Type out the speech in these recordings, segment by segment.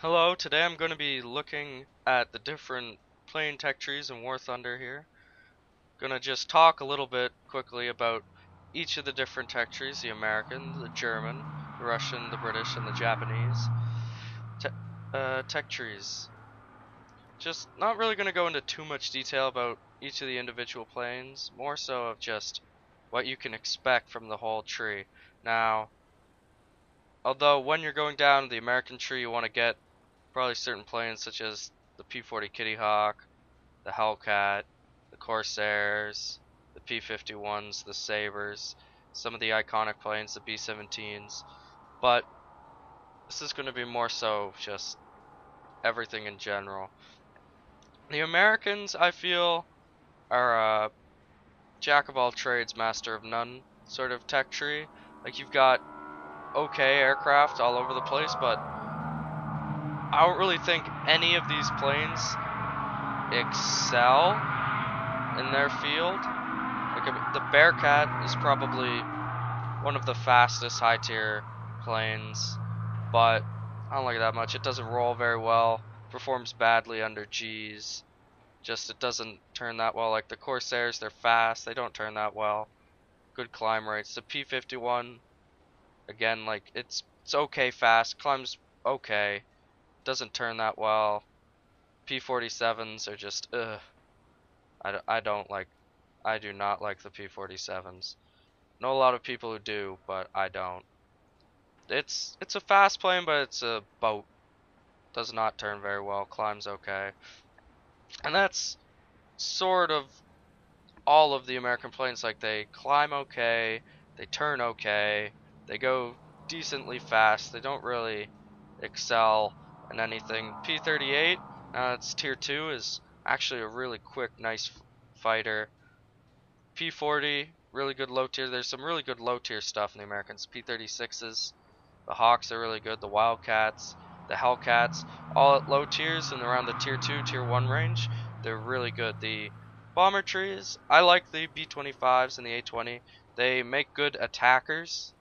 Hello, today I'm going to be looking at the different plane tech trees in War Thunder here. Gonna just talk a little bit quickly about each of the different tech trees, the American, the German, the Russian, the British, and the Japanese te tech trees. Just not really gonna go into too much detail about each of the individual planes, more so of just what you can expect from the whole tree. Now, although when you're going down the American tree you want to get probably certain planes such as the P-40 Kitty Hawk, the Hellcat, the Corsairs, the P-51s, the Sabres, some of the iconic planes, the B-17s, but this is going to be more so just everything in general. The Americans, I feel, are a jack of all trades, master of none sort of tech tree. Like, you've got okay aircraft all over the place, but I don't really think any of these planes excel in their field. Like, I mean, the Bearcat is probably one of the fastest high tier planes, but I don't like it that much. It doesn't roll very well, performs badly under G's. Just it doesn't turn that well. Like the Corsairs, they're fast, they don't turn that well. Good climb rates. The P-51, again, like it's okay fast, climbs okay, doesn't turn that well. P-47s are just I do not like the P-47s. Know a lot of people who do, but I don't. It's a fast plane, but it's a boat. Does not turn very well, climbs okay. And that's sort of all of the American planes. Like, they climb okay, they turn okay, they go decently fast, they don't really excel in anything. P-38, it's tier 2, is actually a really quick, nice fighter. P-40, really good low tier. There's some really good low tier stuff in the Americans. P-36s, the Hawks are really good, the Wildcats, the Hellcats, all at low tiers and around the tier 2, tier 1 range. They're really good. The bomber trees, I like the B-25s and the A-20. They make good attackers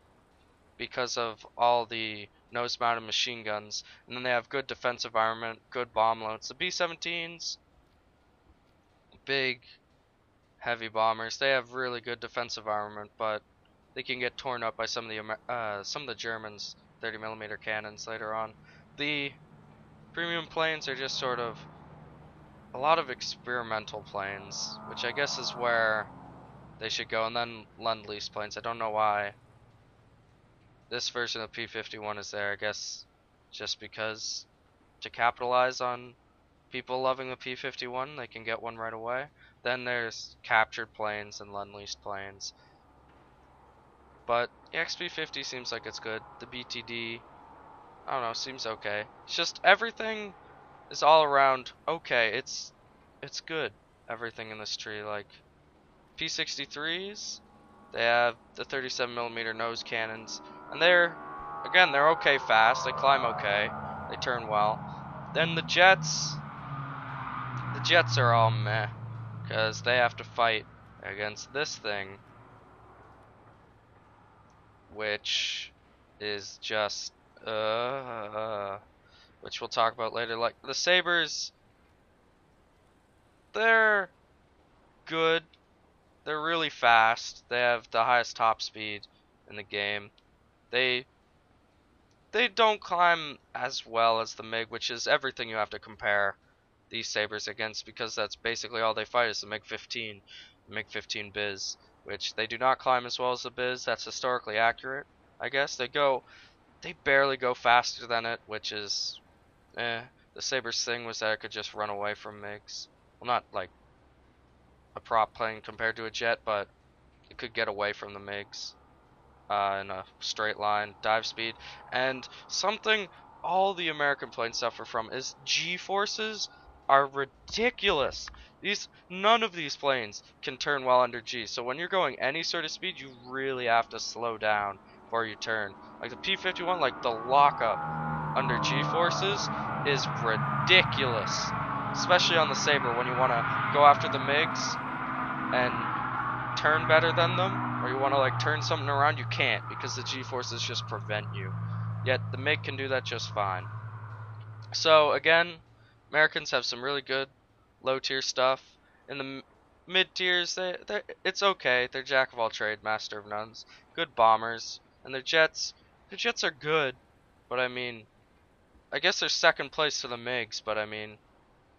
because of all the nose-mounted machine guns, and then they have good defensive armament, good bomb loads. The B-17s, big, heavy bombers, they have really good defensive armament, but they can get torn up by some of the Germans' 30mm cannons later on. The premium planes are just sort of a lot of experimental planes, which I guess is where they should go, and then Lend-Lease planes. I don't know why this version of P-51 is there. I guess just because to capitalize on people loving the P-51, they can get one right away. Then there's captured planes and Lend-Lease planes. But the XP-50 seems like it's good. The BTD, I don't know, seems okay. It's just everything is all around okay. It's good. Everything in this tree, like P-63s, they have the 37mm nose cannons, and they're okay fast. They climb okay. They turn well. Then the jets are all meh, because they have to fight against this thing, which is just which we'll talk about later. Like the Sabres, they're good. They're really fast. They have the highest top speed in the game. They don't climb as well as the MiG, which is everything you have to compare these Sabres against, because that's basically all they fight is the MiG-15, the MiG-15 Biz, which they do not climb as well as the Biz. That's historically accurate, I guess. They barely go faster than it, which is the Sabres thing was that it could just run away from MiGs. Well, not like a prop plane compared to a jet, but it could get away from the MiGs in a straight line, dive speed. And something all the American planes suffer from is G-forces are ridiculous. None of these planes can turn well under G, so when you're going any sort of speed, you really have to slow down before you turn. Like the P-51, like the lockup under G-forces is ridiculous, especially on the Sabre when you want to go after the MiGs and turn better than them, or you want to like turn something around. You can't, because the G-forces just prevent you. Yet the MiG can do that just fine. So again, Americans have some really good low tier stuff. In the mid tiers, it's okay. They're jack of all trade, master of none. Good bombers, and their jets are good, but I mean, I guess they're second place to the MiGs, but I mean,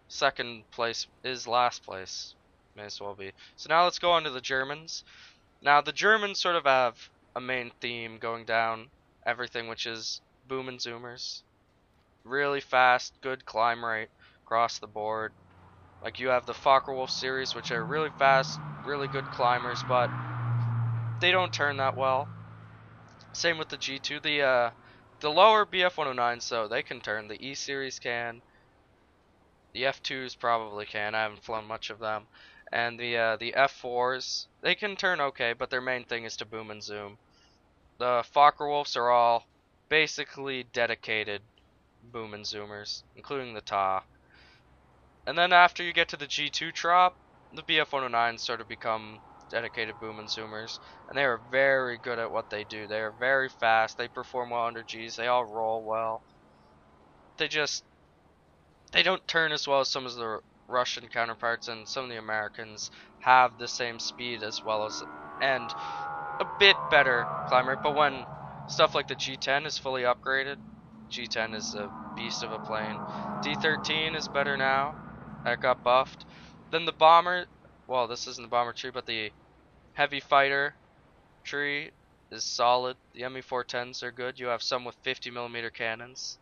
second place is last place. May as well be. So now let's go on to the Germans. Now the Germans sort of have a main theme going down everything, which is boom and zoomers. Really fast, good climb rate across the board. Like you have the Focke-Wulf series, which are really fast, really good climbers, but they don't turn that well. Same with the G2. The lower BF-109s though, they can turn. The E series can. The F2s probably can. I haven't flown much of them. And the F4s, they can turn okay, but their main thing is to boom and zoom. The Focke-Wulfs are all basically dedicated boom and zoomers, including the Ta. And then after you get to the G2 trop, the BF-109s sort of become dedicated boom and zoomers, and they are very good at what they do. They are very fast. They perform well under Gs. They all roll well. They don't turn as well as some of the Russian counterparts, and some of the Americans have the same speed as well as, and a bit better climb rate. But when stuff like the G10 is fully upgraded, G10 is a beast of a plane. D13 is better now. That got buffed. Then the bomber, well, this isn't the bomber tree, but the heavy fighter tree is solid. The Me-410s are good. You have some with 50mm cannons,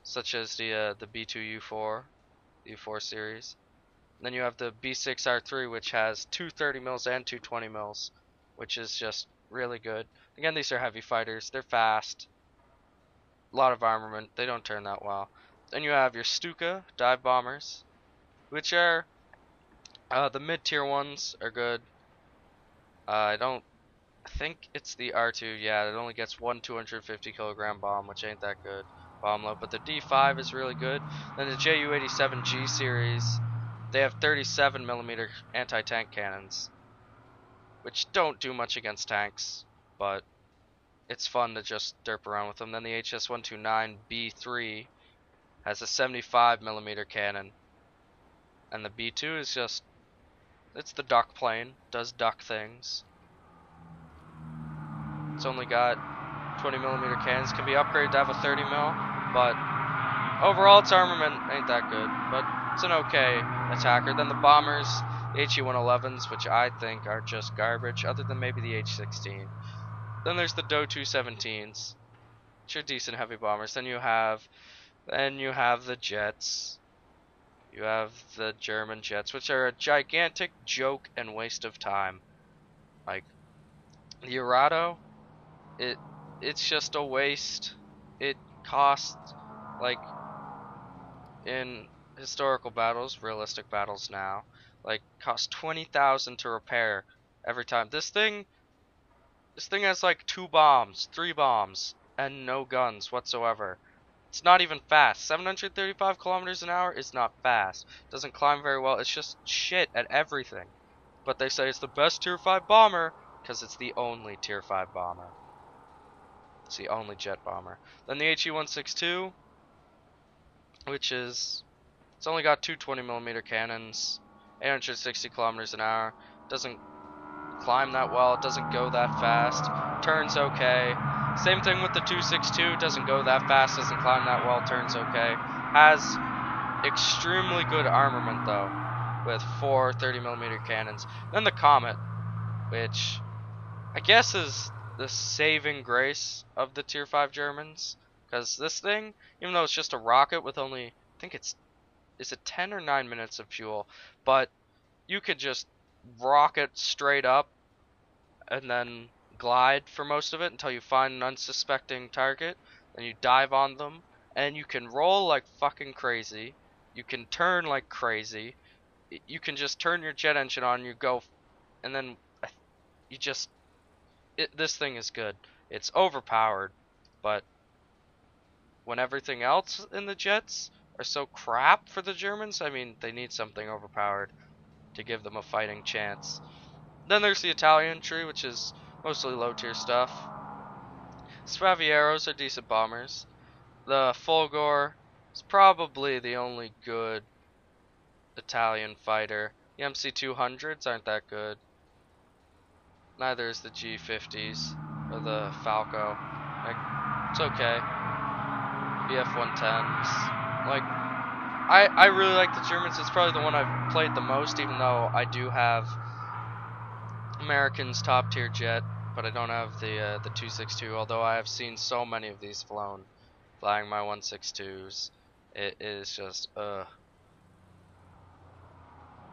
such as the B2U4, the U4 series. And then you have the B6R3, which has two 30mm and two 20mm, which is just really good. Again, these are heavy fighters. They're fast. A lot of armament. They don't turn that well. Then you have your Stuka dive bombers, which are the mid-tier ones are good. I think it's the R2. Yeah, it only gets one 250kg bomb, which ain't that good bomb load. But the D5 is really good. Then the Ju-87G series, they have 37mm anti-tank cannons, which don't do much against tanks, but it's fun to just derp around with them. Then the HS-129B3 has a 75mm cannon, and the B2 is just, it's the duck plane, does duck things. It's only got 20mm cannons, can be upgraded to have a 30mm, but overall its armament ain't that good, but it's an okay attacker. Then the bombers, the HE-111s, which I think are just garbage, other than maybe the H-16. Then there's the Do-217s, which are decent heavy bombers. Then you have the jets. You have the German jets, which are a gigantic joke and waste of time. Like the Arado, it's just a waste. It costs, like, in historical battles, realistic battles now, like costs 20,000 to repair every time. This thing has like 2 bombs, 3 bombs, and no guns whatsoever. It's not even fast. 735 kilometers an hour is not fast. Doesn't climb very well. It's just shit at everything. But they say it's the best tier 5 bomber because it's the only tier 5 bomber. It's the only jet bomber. Then the HE-162, which is, it's only got two 20mm cannons, 860 kilometers an hour. Doesn't climb that well. It doesn't go that fast. Turns okay. Same thing with the 262, doesn't go that fast, doesn't climb that well, turns okay. Has extremely good armament though, with 4 30mm cannons. Then the Comet, which I guess is the saving grace of the tier 5 Germans, because this thing, even though it's just a rocket with only, I think is it 10 or 9 minutes of fuel, but you could just rocket straight up and then glide for most of it until you find an unsuspecting target, and you dive on them, and you can roll like fucking crazy, you can turn like crazy, you can just turn your jet engine on, you go, and then you just, this thing is good. It's overpowered, but when everything else in the jets are so crap for the Germans, I mean, they need something overpowered to give them a fighting chance. Then there's the Italian tree, which is mostly low tier stuff. Spavieros are decent bombers. The Folgore It's probably the only good Italian fighter. The MC200s aren't that good. Neither is the G50s or the Falco. Like, it's okay. BF-110s. Like, I really like the Germans. It's probably the one I've played the most, even though I do have American's top tier jet, but I don't have the 262. Although I have seen so many of these flown, flying my 162s. It is just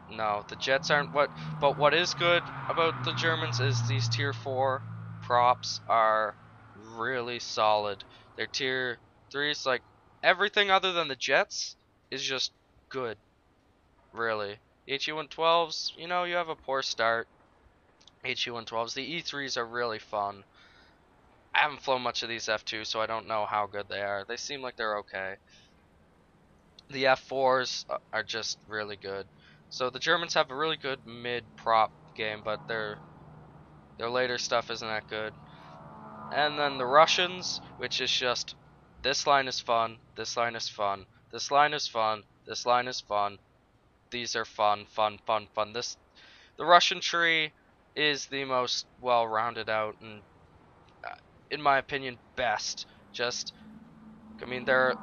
no, the jets aren't what. But what is good about the Germans is these tier 4 props are really solid. Their tier 3s, like everything other than the jets, is just good. Really, HE-112s, you know, you have a poor start. HE-112s, the E3s are really fun. I haven't flown much of these F2s, so I don't know how good they are. They seem like they're okay. The F4s are just really good. So the Germans have a really good mid-prop game, but their later stuff isn't that good. And then the Russians, which is just, this line is fun, this line is fun, this line is fun, this line is fun, these are fun, fun, fun, fun. The Russian tree is the most well-rounded out and, in my opinion, best. Just, I mean, they're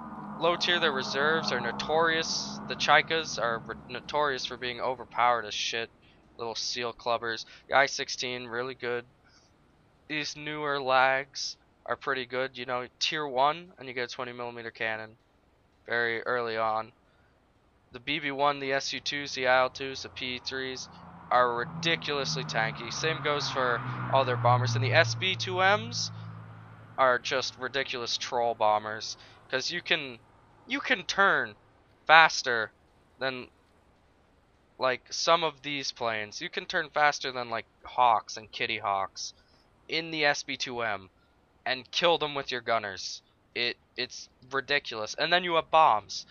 low tier, their reserves are notorious. The Chaikas are notorious for being overpowered as shit. Little seal clubbers. The I-16, really good. These newer lags are pretty good. You know, tier 1, and you get a 20mm cannon very early on. The BB-1, the SU-2s, the IL-2s, the PE-3s are ridiculously tanky. Same goes for all their bombers. And the SB-2Ms are just ridiculous troll bombers, because you can turn faster than like some of these planes. You can turn faster than like Hawks and Kitty Hawks in the SB-2M and kill them with your gunners. It's ridiculous. And then you have bombs.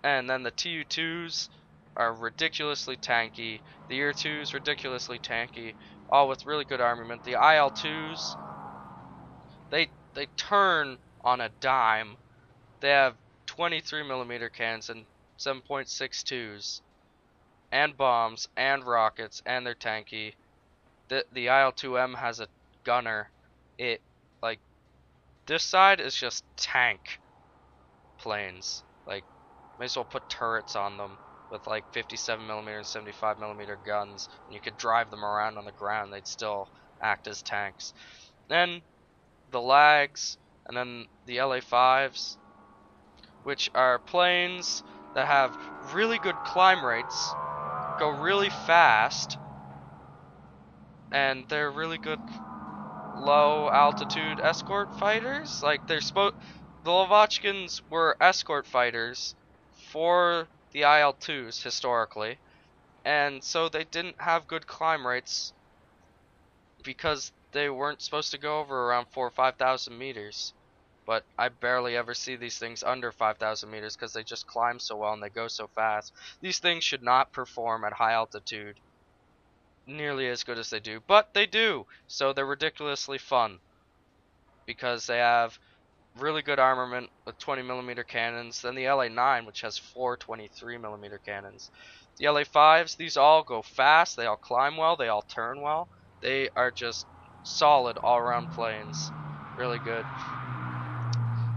And then the TU-2s are ridiculously tanky. The ER-2s ridiculously tanky, all with really good armament. The IL-2s, they turn on a dime. They have 23mm cannons and 7.62s and bombs and rockets, and they're tanky. The IL-2M has a gunner. It, like, this side is just tank planes. Like, may as well put turrets on them with like 57mm and 75mm guns, and you could drive them around on the ground. They'd still act as tanks. Then the lags, and then the LA-5s, which are planes that have really good climb rates, go really fast, and they're really good low altitude escort fighters. Like, the Lavochkins were escort fighters for the IL-2s historically, and so they didn't have good climb rates because they weren't supposed to go over around 4,000 or 5,000 meters. But I barely ever see these things under 5,000 meters because they just climb so well and they go so fast. These things should not perform at high altitude nearly as good as they do, but they do. So they're ridiculously fun because they have really good armament with 20mm cannons. Then the LA-9, which has 4 23mm cannons. The LA-5s, these all go fast, they all climb well, they all turn well. They are just solid all-around planes. Really good.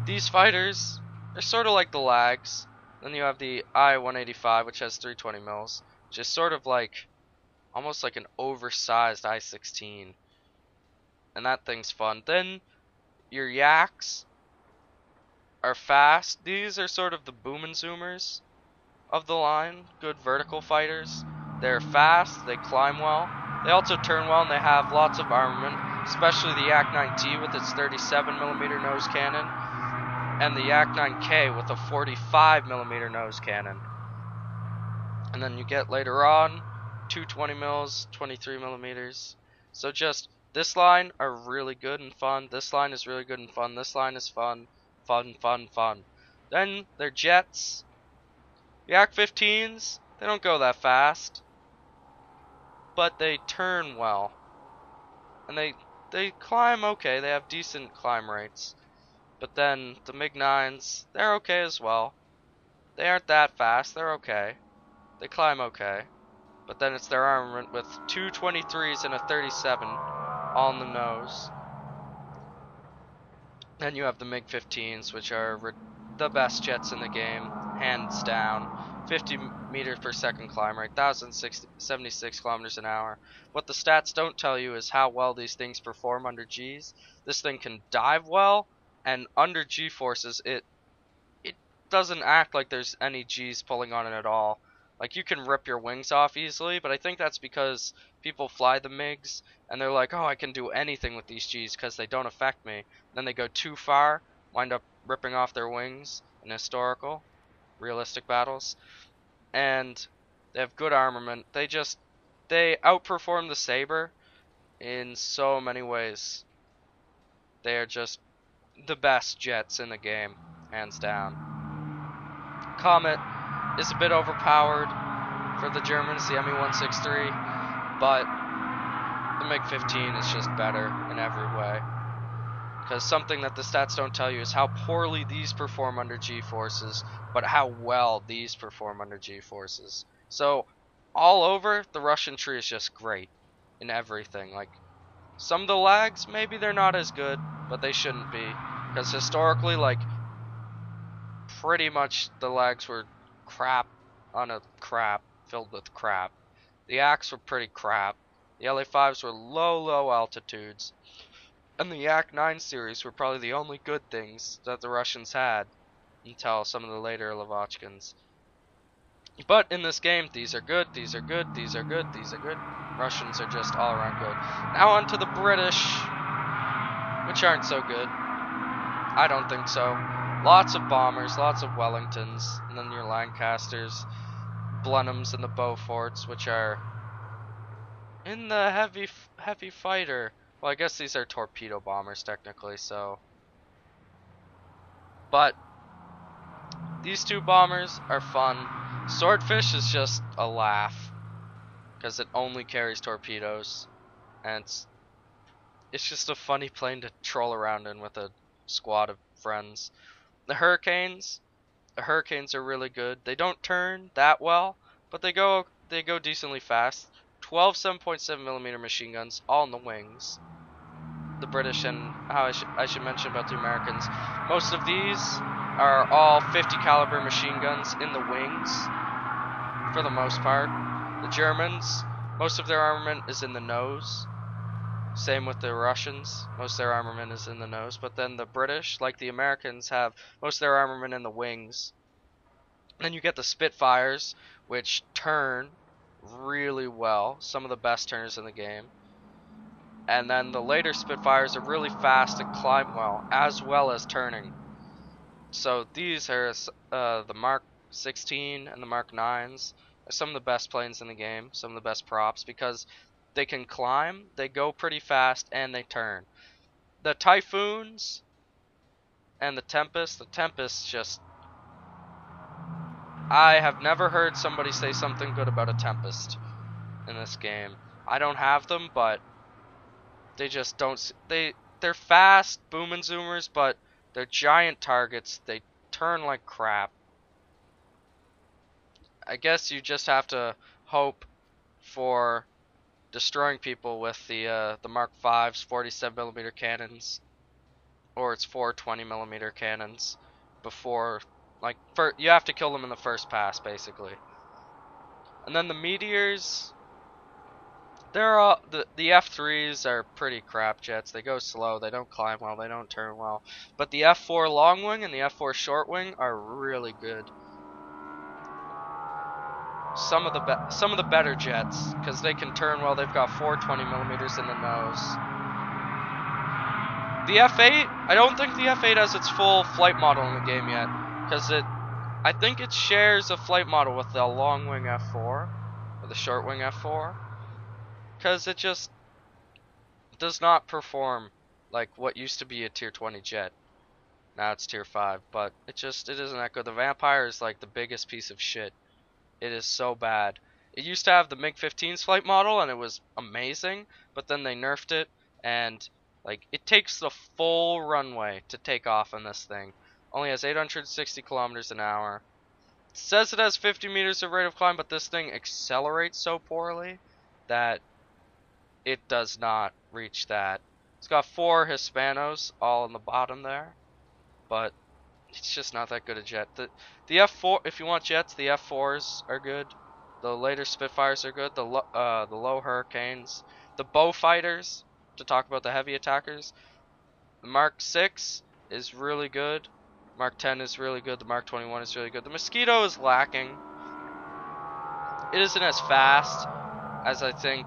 These fighters are sort of like the lags. Then you have the I-185, which has 320mm, which is sort of like, almost like an oversized I-16. And that thing's fun. Then your Yaks are fast. These are sort of the boom and zoomers of the line. Good vertical fighters. They're fast, they climb well. They also turn well, and they have lots of armament, especially the Yak-9T with its 37mm nose cannon, and the Yak-9K with a 45mm nose cannon. And then you get later on 220mm, 23mm. So just, this line are really good and fun. This line is really good and fun. This line is fun. Fun, fun, fun. Then their jets. Yak-15s, they don't go that fast, but they turn well. And they climb okay. They have decent climb rates. But then the MiG-9s, they're okay as well. They aren't that fast, they're okay. They climb okay. But then it's their armament with two 23s and a 37 all in the nose. Then you have the MiG-15s, which are the best jets in the game, hands down. 50 meters per second climb rate, 1,076 kilometers an hour. What the stats don't tell you is how well these things perform under Gs. This thing can dive well, and under G forces, it doesn't act like there's any Gs pulling on it at all. Like, you can rip your wings off easily, but I think that's because people fly the MiGs, and they're like, oh, I can do anything with these Gs because they don't affect me. Then they go too far, wind up ripping off their wings in historical, realistic battles. And they have good armament. They outperform the Sabre in so many ways. They are just the best jets in the game, hands down. Comet is a bit overpowered for the Germans, the Me-163, but the MiG-15 is just better in every way. Because something that the stats don't tell you is how poorly these perform under G-forces, but how well these perform under G-forces. So, all over, the Russian tree is just great in everything. Like, some of the lags, maybe they're not as good, but they shouldn't be. Because historically, like, pretty much the lags were crap on a crap, filled with crap. The Aks were pretty crap. The LA-5s were low altitudes. And the Yak-9 series were probably the only good things that the Russians had until some of the later Lavochkins. But in this game, these are good, these are good, these are good, these are good. Russians are just all around good. Now on to the British, which aren't so good. I don't think so. Lots of bombers, lots of Wellingtons, and then your Lancasters, Blenheims, and the Beauforts, which are in the heavy fighter. Well, I guess these are torpedo bombers technically, so. But these two bombers are fun. Swordfish is just a laugh because it only carries torpedoes, and it's just a funny plane to troll around in with a squad of friends. The Hurricanes are really good. They don't turn that well, but they go decently fast. 12 7.7mm machine guns, all in the wings. The British, and how I should mention about the Americans, most of these are all 50 caliber machine guns in the wings for the most part. The Germans, most of their armament is in the nose. Same with the Russians, most of their armament is in the nose. But then the British, like the Americans, have most of their armament in the wings. Then you get the Spitfires, which turn really well, some of the best turners in the game. And then the later Spitfires are really fast and climb well as turning. So these are the Mark 16 and the Mark 9s are some of the best planes in the game, some of the best props, because they can climb, they go pretty fast, and they turn. The Typhoons and the Tempest just, I have never heard somebody say something good about a Tempest in this game. I don't have them, but they just don't. They're fast boom and zoomers, but they're giant targets. They turn like crap. I guess you just have to hope for destroying people with the Mark 5's 47mm cannons, or its 420mm cannons before, like, you have to kill them in the first pass basically. And then the Meteors, they're all the F3s are pretty crap jets. They go slow, they don't climb well, they don't turn well. But the F4 long wing and the F4 short wing are really good. Some of the better jets, because they can turn well. They've got 420mm in the nose. The F8, I don't think the F8 has its full flight model in the game yet, because I think it shares a flight model with the long wing F4 or the short wing F4, because it just does not perform like what used to be a tier 20 jet. Now it's tier 5, but it isn't that good. The Vampire is like the biggest piece of shit. It is so bad. It used to have the MiG-15's flight model, and it was amazing, but then they nerfed it, and Like, it takes the full runway to take off on this thing. Only has 860 kilometers an hour. It says it has 50 meters of rate of climb, but this thing accelerates so poorly that it does not reach that. It's got 4 Hispanos all in the bottom there, but it's just not that good a jet. The F4, if you want jets, the F4s are good. The later Spitfires are good. The low Hurricanes, the Beaufighters, to talk about the heavy attackers. The Mark 6 is really good. Mark 10 is really good. The Mark 21 is really good. The Mosquito is lacking. It isn't as fast as I think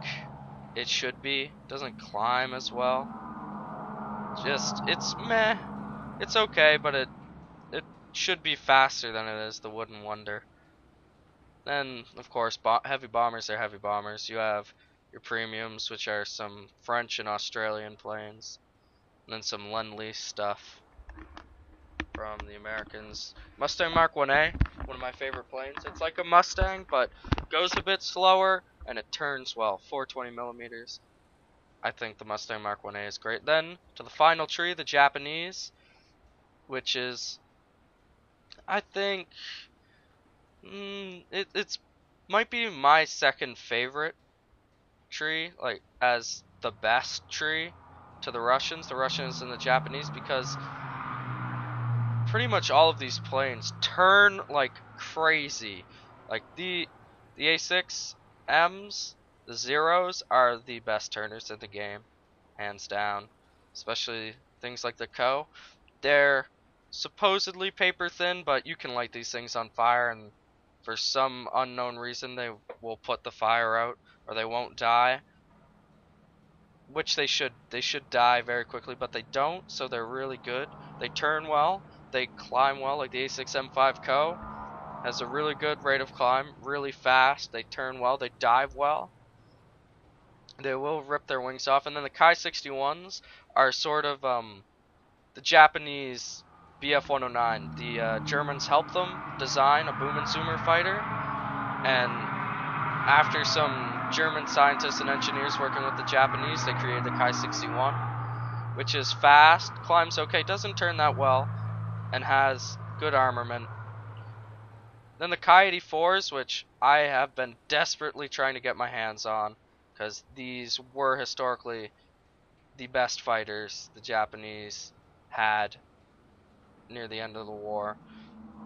it should be. It doesn't climb as well. It's meh. It's okay, but it should be faster than it is the Wooden Wonder. Then, of course, heavy bombers are heavy bombers. You have your premiums, which are some French and Australian planes, and then some Lend-Lease stuff from the Americans. Mustang Mark 1A, one of my favorite planes. It's like a Mustang, but goes a bit slower, and it turns well, 420 millimeters. I think the Mustang Mark 1A is great. Then, to the final tree, the Japanese, which is, I think, it's might be my second favorite tree, like, as the best tree to the Russians and the Japanese, because pretty much all of these planes turn like crazy. Like the A6Ms, the Zeros are the best turners in the game, hands down. Especially things like the Co. They're supposedly paper thin, but you can light these things on fire, and for some unknown reason they will put the fire out, or they won't die. Which they should die very quickly, but they don't, so they're really good. They turn well, they climb well, like the A6M5 Co. has a really good rate of climb, really fast, they turn well, they dive well. They will rip their wings off, and then the Kai-61s are sort of the Japanese Bf-109. The Germans helped them design a Boom and Zoomer fighter, and after some German scientists and engineers working with the Japanese, they created the Kai-61, which is fast, climbs okay, doesn't turn that well, and has good armament. Then the Kai-84s, which I have been desperately trying to get my hands on, because these were historically the best fighters the Japanese had near the end of the war.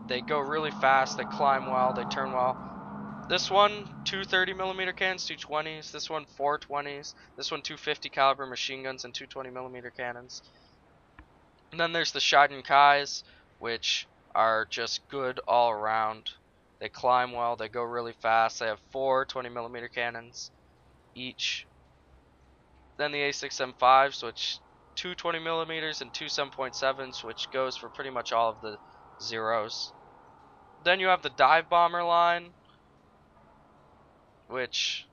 They go really fast, they climb well, they turn well. This one, 230mm cannons, 220s. This one, 420s. This one, 250 caliber machine guns and 220mm cannons. And then there's the Shiden Kais, which are just good all around. They climb well, they go really fast. They have 4 20mm cannons each. Then the A6M5s, which 2 20mm and 2 7.7s, which goes for pretty much all of the Zeros. Then you have the dive bomber line, which,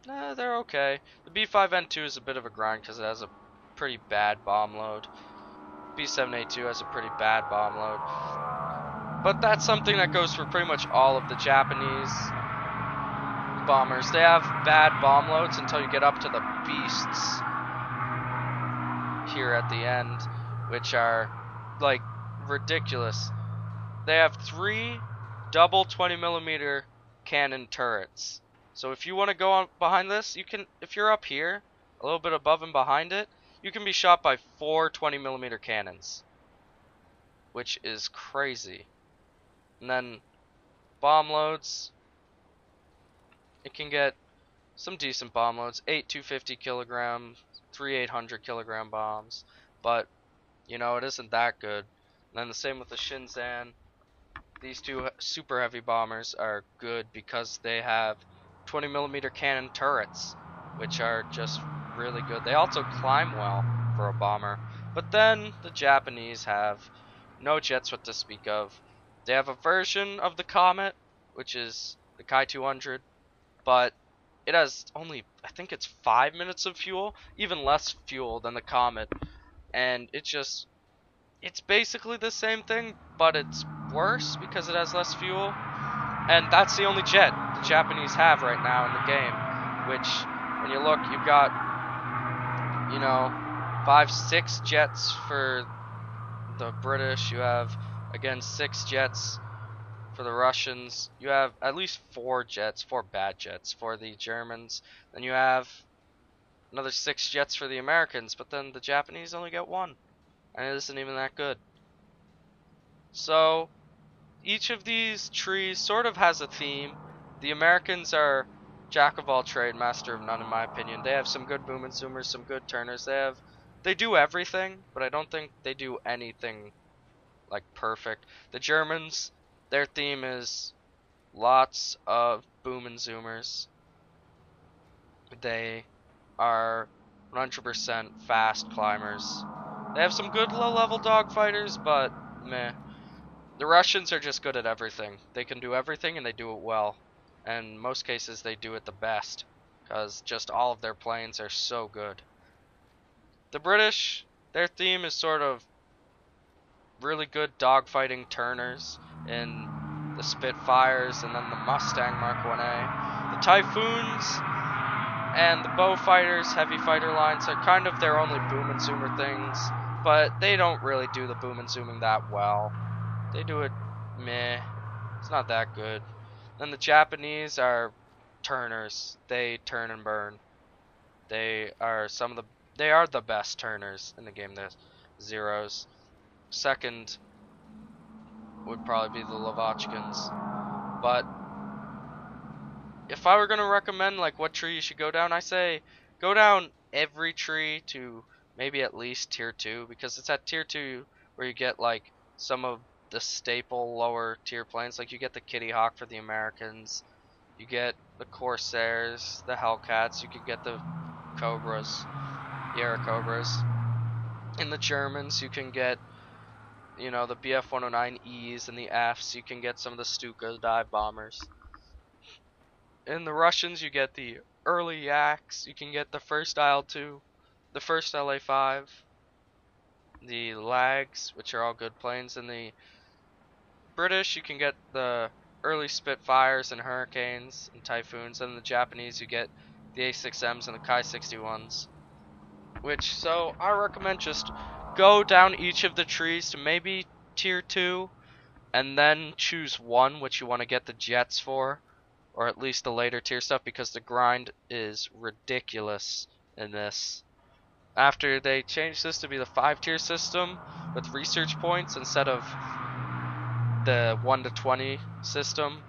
they're okay. The B5N2 is a bit of a grind because it has a pretty bad bomb load. B7A2 has a pretty bad bomb load. But that's something that goes for pretty much all of the Japanese bombers. They have bad bomb loads until you get up to the beasts here at the end, which are, like, ridiculous. They have 3 double 20mm cannon turrets. So if you want to go on behind this, you can, if you're up here, a little bit above and behind it, you can be shot by 4 20mm cannons, which is crazy. And then bomb loads, it can get some decent bomb loads, 8 250 kilogram, 3 800 kilogram bombs, but you know, it isn't that good. And then the same with the Shinzan. These 2 super heavy bombers are good because they have 20mm cannon turrets, which are just really good. They also climb well for a bomber. But then the Japanese have no jets what to speak of. They have a version of the Comet, which is the Kai-200, but it has only, I think it's 5 minutes of fuel, even less fuel than the Comet, and it's basically the same thing, but it's worse because it has less fuel. And that's the only jet the Japanese have right now in the game, which, when you look, you've got, you know, 6 jets for the British. You have, again, 6 jets for the Russians. You have at least 4 jets, 4 bad jets for the Germans. Then you have another 6 jets for the Americans, but then the Japanese only get 1. And it isn't even that good. So, each of these trees sort of has a theme. The Americans are jack of all trade, master of none in my opinion. They have some good boom and zoomers, some good turners. They do everything, but I don't think they do anything like perfect. The Germans, their theme is lots of boom and zoomers. They are 100% fast climbers. They have some good low-level dogfighters, but meh. The Russians are just good at everything. They can do everything and they do it well. And in most cases they do it the best, because just all of their planes are so good. The British, their theme is sort of really good dogfighting turners in the Spitfires and then the Mustang Mark 1A. The Typhoons and the Beaufighters, heavy fighter lines, are kind of their only boom and zoomer things, but they don't really do the boom and zooming that well. They do it meh. It's not that good. Then the Japanese are turners. They turn and burn. They are the best turners in the game. There's Zeros. Second would probably be the Lavochkins. But if I were gonna recommend like what tree you should go down, I say go down every tree to maybe at least tier 2, because it's at tier 2 where you get like some of the staple lower tier planes. Like you get the Kitty Hawk for the Americans, you get the Corsairs, the Hellcats, you could get the Cobras, the Airacobras. In the Germans you can get, you know, the Bf 109Es and the Fs. You can get some of the Stuka dive bombers. In the Russians you get the early Yaks, you can get the first IL-2, the first LA-5, the Lags, which are all good planes. In the British you can get the early Spitfires and Hurricanes and Typhoons, and in the Japanese you get the A6Ms and the Kai-61s. So I recommend just go down each of the trees to maybe tier 2, and then choose one which you want to get the jets for, or at least the later tier stuff, because the grind is ridiculous in this. After they changed this to be the 5-tier system with research points instead of the 1 to 20 system,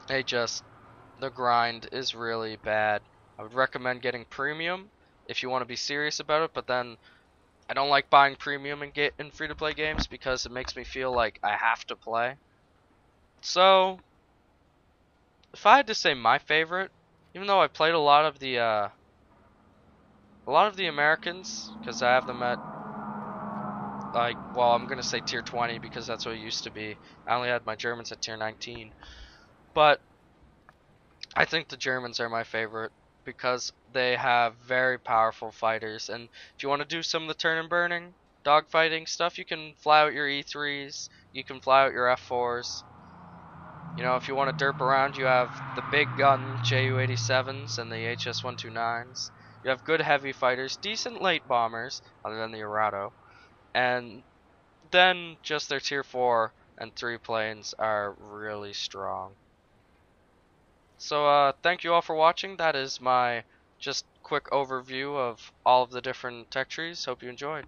the grind is really bad. I would recommend getting premium if you want to be serious about it, but then I don't like buying premium in free-to-play games because it makes me feel like I have to play. So, if I had to say my favorite, even though I played a lot of the Americans, because I have them at I'm gonna say tier 20 because that's what it used to be. I only had my Germans at tier 19, but I think the Germans are my favorite because they have very powerful fighters, and if you want to do some of the turn and burning dogfighting stuff, you can fly out your E3s, you can fly out your F4s. You know, if you want to derp around, you have the big gun Ju-87s and the HS-129s. You have good heavy fighters, decent late bombers, other than the Arado. And then just their tier 4 and 3 planes are really strong. So thank you all for watching. That is my just quick overview of all of the different tech trees. Hope you enjoyed.